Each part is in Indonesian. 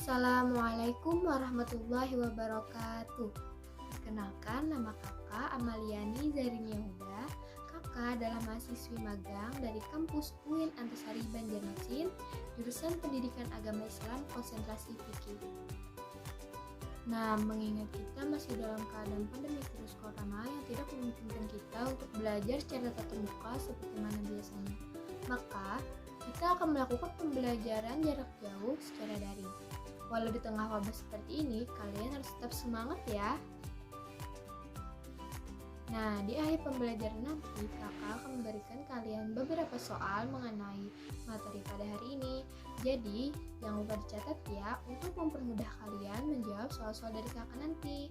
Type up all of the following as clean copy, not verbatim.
Assalamualaikum warahmatullahi wabarakatuh. Perkenalkan, nama kakak Amaliani Zarinia Huda. Kakak adalah mahasiswi magang dari kampus UIN Antasari Banjarmasin, jurusan Pendidikan Agama Islam konsentrasi fikih. Nah, mengingat kita masih dalam keadaan pandemi virus corona yang tidak memungkinkan kita untuk belajar secara tatap muka seperti mana biasanya, maka kita akan melakukan pembelajaran jarak jauh secara daring. Walau di tengah wabah seperti ini, kalian harus tetap semangat ya. Nah, di akhir pembelajaran nanti, kakak akan memberikan kalian beberapa soal mengenai materi pada hari ini. Jadi, jangan lupa dicatat ya untuk mempermudah kalian menjawab soal-soal dari kakak nanti.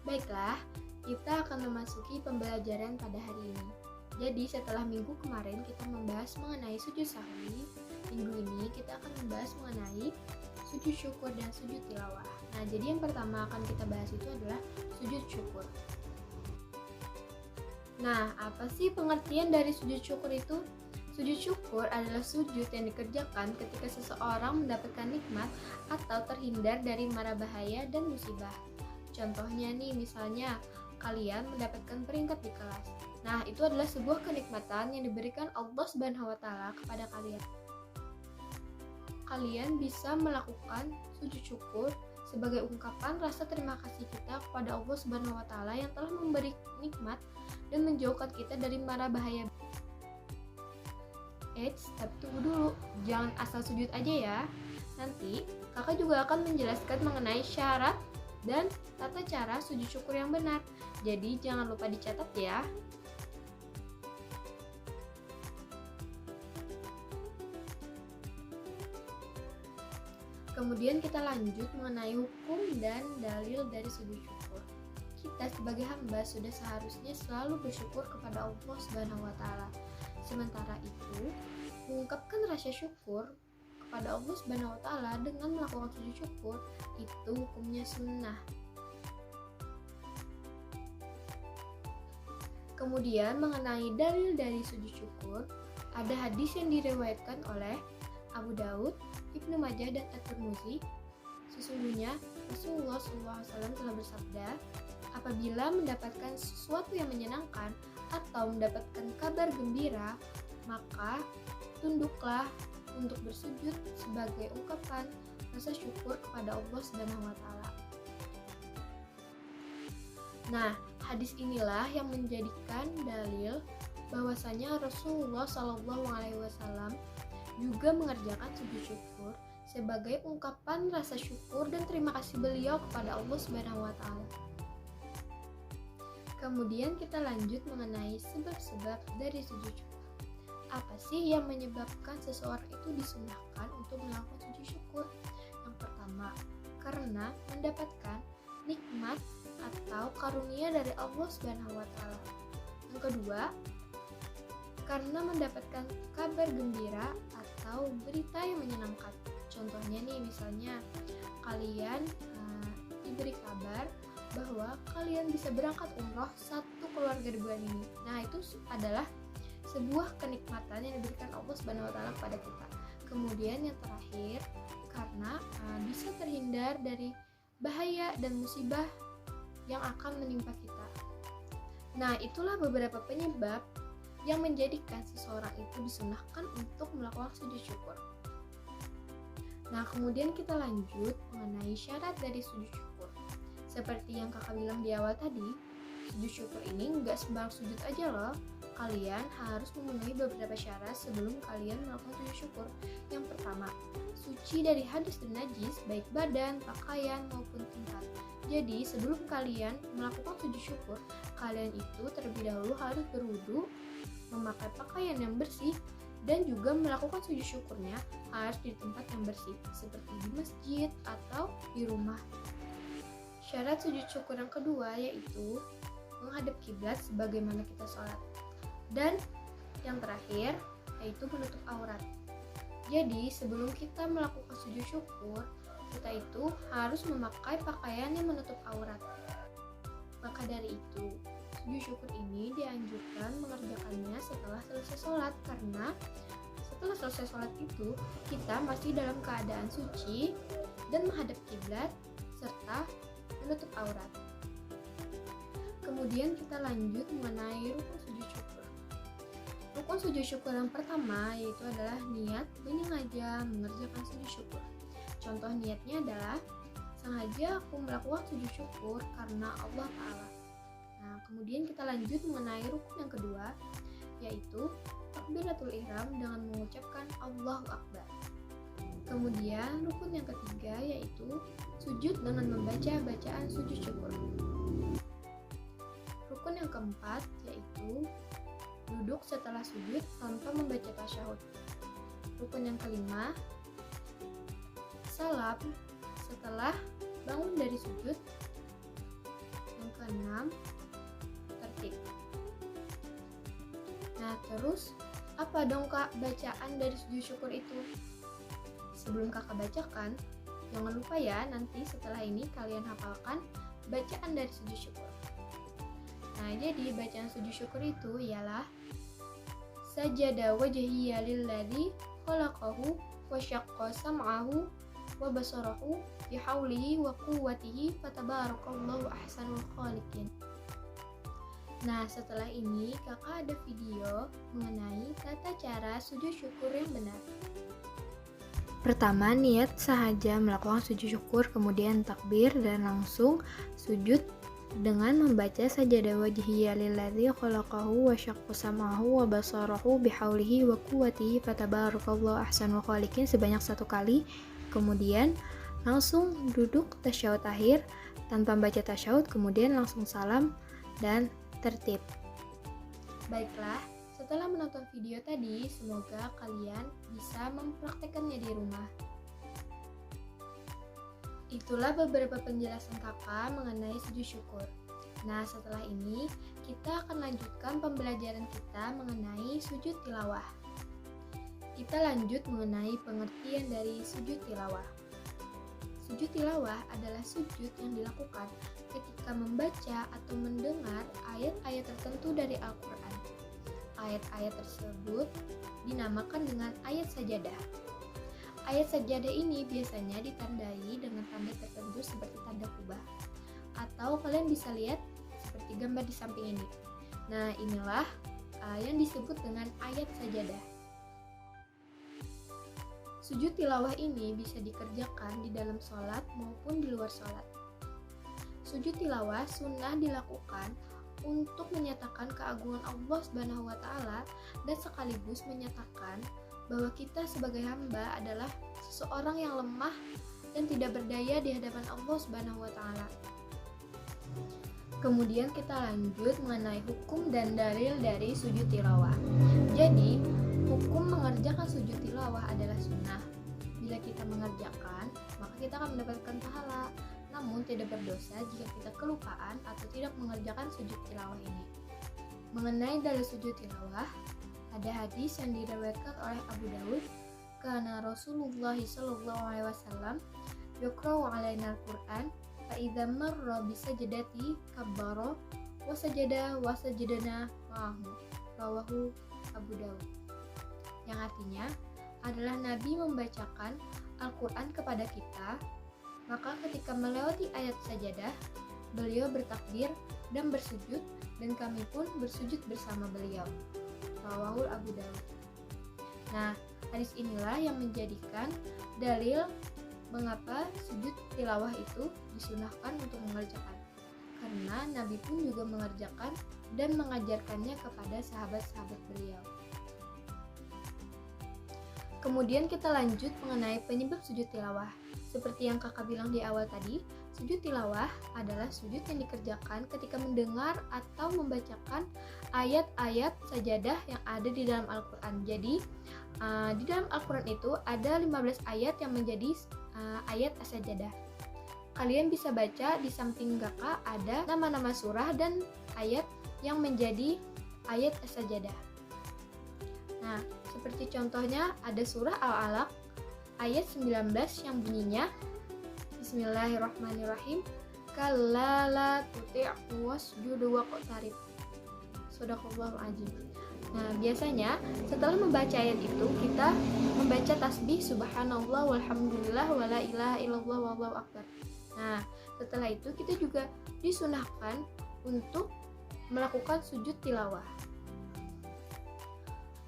Baiklah, kita akan memasuki pembelajaran pada hari ini. Jadi, setelah minggu kemarin kita membahas mengenai sujud sahwi, minggu ini kita akan membahas mengenai sujud syukur dan sujud tilawah. Nah, jadi yang pertama akan kita bahas itu adalah sujud syukur. Nah, apa sih pengertian dari sujud syukur itu? Sujud syukur adalah sujud yang dikerjakan ketika seseorang mendapatkan nikmat atau terhindar dari mara bahaya dan musibah. Contohnya nih, misalnya kalian mendapatkan peringkat di kelas. Nah, itu adalah sebuah kenikmatan yang diberikan Allah Subhanahu wa Ta'ala kepada kalian. Kalian bisa melakukan sujud syukur sebagai ungkapan rasa terima kasih kita kepada Allah Subhanahu wa Ta'ala yang telah memberi nikmat dan menjauhkan kita dari mara bahaya. Tapi tunggu dulu, jangan asal sujud aja ya. Nanti kakak juga akan menjelaskan mengenai syarat dan tata cara sujud syukur yang benar. Jadi jangan lupa dicatat ya. Kemudian kita lanjut mengenai hukum dan dalil dari sujud syukur. Kita sebagai hamba sudah seharusnya selalu bersyukur kepada Allah Subhanahu wa Ta'ala. Sementara itu, mengungkapkan rasa syukur kepada Allah Subhanahu wa Ta'ala dengan melakukan sujud syukur itu hukumnya sunnah. Kemudian mengenai dalil dari sujud syukur, ada hadis yang diriwayatkan oleh Abu Daud, Ibnu Majah dan At-Tirmidzi. Sesungguhnya Rasulullah SAW telah bersabda, apabila mendapatkan sesuatu yang menyenangkan atau mendapatkan kabar gembira, maka tunduklah untuk bersujud sebagai ungkapan rasa syukur kepada Allah Subhanahu wa Ta'ala. Nah, hadis inilah yang menjadikan dalil bahwasanya Rasulullah SAW juga mengerjakan sujud syukur sebagai ungkapan rasa syukur dan terima kasih beliau kepada Allah Subhanahu wa Ta'ala. Kemudian kita lanjut mengenai sebab-sebab dari sujud syukur. Apa sih yang menyebabkan seseorang itu disunahkan untuk melakukan sujud syukur? Yang pertama, karena mendapatkan nikmat atau karunia dari Allah Subhanahu wa Ta'ala. Yang kedua, karena mendapatkan kabar gembira atau berita yang menyenangkan. Contohnya nih, misalnya kalian diberi kabar bahwa kalian bisa berangkat umroh satu keluarga di bulan ini. Nah, itu adalah sebuah kenikmatan yang diberikan Allah Subhanahu wa Ta'ala kepada kita. Kemudian yang terakhir, karena bisa terhindar dari bahaya dan musibah yang akan menimpa kita. Nah, itulah beberapa penyebab yang menjadikan seseorang itu disunahkan untuk melakukan sujud syukur. Nah, kemudian kita lanjut mengenai syarat dari sujud syukur. Seperti yang kakak bilang di awal tadi, sujud syukur ini nggak sembarang sujud aja loh. Kalian harus memenuhi beberapa syarat sebelum kalian melakukan sujud syukur. Yang pertama, suci dari hadas dan najis, baik badan, pakaian, maupun tingkat. Jadi, sebelum kalian melakukan sujud syukur, kalian itu terlebih dahulu harus berwudu, memakai pakaian yang bersih, dan juga melakukan sujud syukurnya harus di tempat yang bersih, seperti di masjid atau di rumah. Syarat sujud syukur yang kedua yaitu menghadap kiblat sebagaimana kita sholat. Dan yang terakhir yaitu menutup aurat. Jadi sebelum kita melakukan sujud syukur, kita itu harus memakai pakaian yang menutup aurat. Maka dari itu, sujud syukur ini dianjurkan mengerjakannya setelah selesai sholat, karena setelah selesai sholat itu, kita masih dalam keadaan suci dan menghadap kiblat serta menutup aurat. Kemudian kita lanjut mengenai rukun sujud syukur. Rukun sujud syukur yang pertama yaitu adalah niat menyengaja mengerjakan sujud syukur. Contoh niatnya adalah sengaja aku melakukan sujud syukur karena Allah Ta'ala. Nah, kemudian kita lanjut mengenai rukun yang kedua yaitu takbiratul ihram dengan mengucapkan Allahu Akbar. Kemudian rukun yang ketiga yaitu sujud dengan membaca bacaan sujud syukur. Rukun yang keempat yaitu duduk setelah sujud tanpa membaca tasyahud. Rukun yang kelima, salam setelah bangun dari sujud. Yang keenam, tertib. Nah, terus apa dong Kak bacaan dari sujud syukur itu? Sebelum Kakak bacakan, jangan lupa ya nanti setelah ini kalian hafalkan bacaan dari sujud syukur. Nah, jadi bacaan sujud syukur itu ialah sajada wajhiya lilladzi khalaqahu wa syaqqa sam'ahu wa basarahu bihaulihi wa quwwatihi fatabarakallahu ahsanul khaliqin. Nah, setelah ini kakak ada video mengenai tata cara sujud syukur yang benar. Pertama, niat sahaja melakukan sujud syukur, kemudian takbir dan langsung sujud dengan membaca sajadah wajhiyya lilladzi khalaqahu wa syaqqa sam'ahu wa basarahu bihaulihi wa quwwatihi fatabarakallahu ahsanul khaliqin sebanyak 1 kali. Kemudian langsung duduk tasyahud akhir tanpa membaca tasyahud, kemudian langsung salam dan tertib. Baiklah, setelah menonton video tadi, semoga kalian bisa mempraktekannya di rumah. Itulah beberapa penjelasan kakak mengenai sujud syukur. Nah, setelah ini kita akan lanjutkan pembelajaran kita mengenai sujud tilawah. Kita lanjut mengenai pengertian dari sujud tilawah. Sujud tilawah adalah sujud yang dilakukan ketika membaca atau mendengar ayat-ayat tertentu dari Al-Quran. Ayat-ayat tersebut dinamakan dengan ayat sajadah. Ayat sajadah ini biasanya ditandai dengan tanda tertentu seperti tanda kubah. Atau kalian bisa lihat seperti gambar di samping ini. Nah, inilah yang disebut dengan ayat sajadah. Sujud tilawah ini bisa dikerjakan di dalam sholat maupun di luar sholat. Sujud tilawah sunnah dilakukan untuk menyatakan keagungan Allah Subhanahu wa Ta'ala dan sekaligus menyatakan bahwa kita sebagai hamba adalah seseorang yang lemah dan tidak berdaya di hadapan Allah Subhanahu wa Ta'ala. Kemudian kita lanjut mengenai hukum dan dalil dari sujud tilawah. Jadi, hukum mengerjakan sujud tilawah adalah sunnah. Bila kita mengerjakan, maka kita akan mendapatkan pahala. Namun tidak berdosa jika kita kelupaan atau tidak mengerjakan sujud tilawah ini. Mengenai dalil sujud tilawah, ada hadis yang diriwayatkan oleh Abu Daud, karena Rasulullah sallallahu alaihi wasallam yaqra'u 'alaina al-Qur'an fa idza marra bi sajdati kabbara wa sajada wa sajadana ma'ahu. Rawahu Abu Daud. Yang artinya adalah Nabi membacakan Al-Quran kepada kita, maka ketika melewati ayat sajadah, beliau bertakbir dan bersujud, dan kami pun bersujud bersama beliau. Rawahul Abu Daud. Nah, hadis inilah yang menjadikan dalil mengapa sujud tilawah itu disunahkan untuk mengerjakan. Karena Nabi pun juga mengerjakan dan mengajarkannya kepada sahabat-sahabat beliau. Kemudian kita lanjut mengenai penyebab sujud tilawah. Seperti yang kakak bilang di awal tadi, sujud tilawah adalah sujud yang dikerjakan ketika mendengar atau membacakan ayat-ayat sajadah yang ada di dalam Al-Quran. Jadi, di dalam Al-Quran itu ada 15 ayat yang menjadi ayat as-sajadah. Kalian bisa baca di samping kakak ada nama-nama surah dan ayat yang menjadi ayat as-sajadah. Nah, seperti contohnya ada surah Al-Alaq ayat 19 yang bunyinya Bismillahirrahmanirrahim, kalla la tuti'hu wasjud waqtarib. Shadaqallahul azim. Nah, biasanya setelah membaca ayat itu kita membaca tasbih subhanallah walhamdulillah wala ilaha illallah wallahu akbar. Nah, setelah itu kita juga disunahkan untuk melakukan sujud tilawah.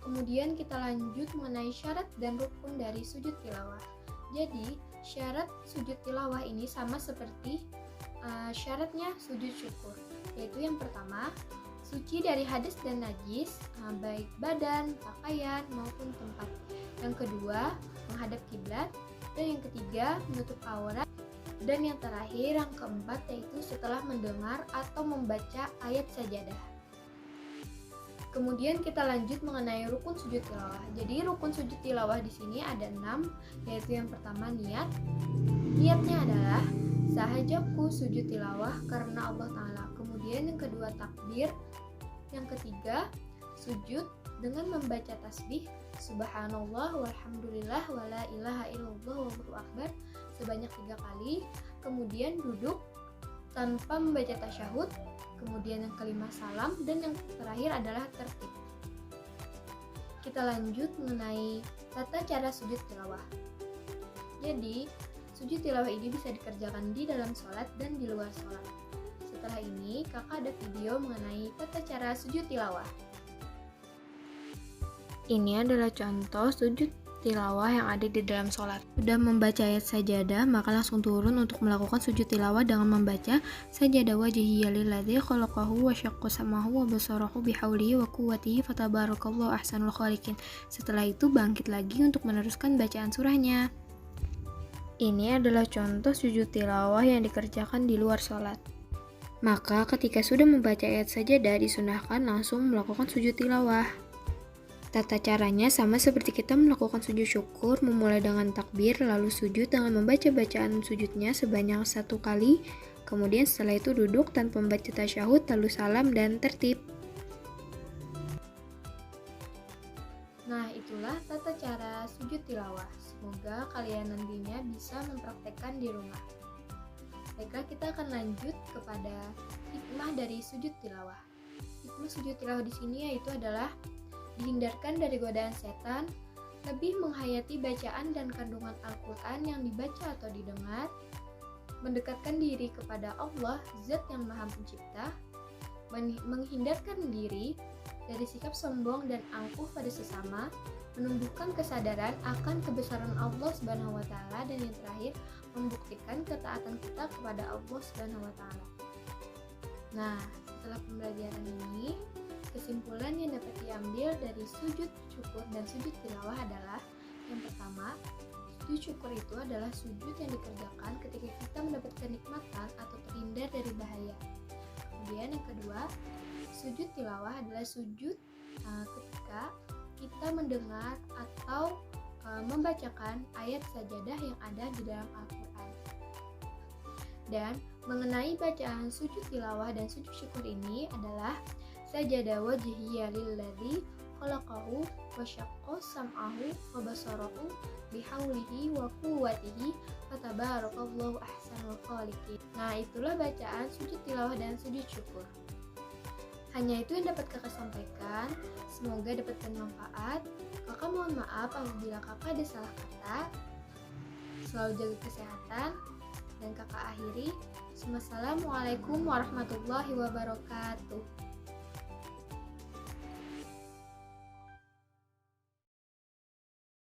Kemudian kita lanjut mengenai syarat dan rukun dari sujud tilawah. Jadi, syarat sujud tilawah ini sama seperti syaratnya sujud syukur, yaitu yang pertama, suci dari hadas dan najis, baik badan, pakaian, maupun tempat. Yang kedua, menghadap kiblat. Dan yang ketiga, menutup aurat. Dan yang terakhir, yang keempat, yaitu setelah mendengar atau membaca ayat sajadah. Kemudian kita lanjut mengenai rukun sujud tilawah. Jadi rukun sujud tilawah di sini ada 6, yaitu yang pertama niat. Niatnya adalah sahajaku sujud tilawah karena Allah Ta'ala. Kemudian yang kedua takbir. Yang ketiga sujud dengan membaca tasbih subhanallah walhamdulillah wala ilaha illallah wallahu akbar sebanyak 3 kali. Kemudian duduk tanpa membaca tasyahud. Kemudian yang kelima salam, dan yang terakhir adalah tertib. Kita lanjut mengenai tata cara sujud tilawah. Jadi, sujud tilawah ini bisa dikerjakan di dalam sholat dan di luar sholat. Setelah ini, kakak ada video mengenai tata cara sujud tilawah. Ini adalah contoh sujud tilawah yang ada di dalam sholat. Sudah membaca ayat sajadah, maka langsung turun untuk melakukan sujud tilawah dengan membaca sajadah wajhiya lilladzi khalaqahu wa syaqqa samahu wa basarahu bihaulihi wa quwwatihi fatabarakallahu ahsanul khaliqin. Setelah itu bangkit lagi untuk meneruskan bacaan surahnya. Ini adalah contoh sujud tilawah yang dikerjakan di luar sholat. Maka ketika sudah membaca ayat sajadah, disunahkan langsung melakukan sujud tilawah. Tata caranya sama seperti kita melakukan sujud syukur, memulai dengan takbir, lalu sujud dengan membaca bacaan sujudnya sebanyak 1 kali, kemudian setelah itu duduk tanpa membaca tasyahud, lalu salam dan tertib. Nah, itulah tata cara sujud tilawah. Semoga kalian nantinya bisa mempraktekkan di rumah. Baiklah, kita akan lanjut kepada hikmah dari sujud tilawah. Hikmah sujud tilawah di sini yaitu adalah dihindarkan dari godaan setan, lebih menghayati bacaan dan kandungan Al-Quran yang dibaca atau didengar, mendekatkan diri kepada Allah, Zat yang Maha Pencipta, menghindarkan diri dari sikap sombong dan angkuh pada sesama, menumbuhkan kesadaran akan kebesaran Allah Subhanahu wa Ta'ala, dan yang terakhir, membuktikan ketaatan kita kepada Allah Subhanahu wa Ta'ala. Nah, setelah pembelajaran ini, kesimpulan yang dapat diambil dari sujud syukur dan sujud tilawah adalah yang pertama, sujud syukur itu adalah sujud yang dikerjakan ketika kita mendapatkan nikmatan atau terhindar dari bahaya. Kemudian yang kedua, sujud tilawah adalah sujud ketika kita mendengar atau membacakan ayat sajadah yang ada di dalam Al-Quran. Dan mengenai bacaan sujud tilawah dan sujud syukur ini adalah sajadah wajhiya lilladzi khalaqahu wa syaqqa sam'ahu wa basarahu bihaulihi wa quwwatihi fatabarakallahu ahsanul khaliqin. Nah, itulah bacaan sujud tilawah dan sujud syukur. Hanya itu yang dapat kakak sampaikan. Semoga dapat bermanfaat. Kakak mohon maaf apabila kakak ada salah kata. Selalu jaga kesehatan. Dan kakak akhiri, Assalamualaikum warahmatullahi wabarakatuh.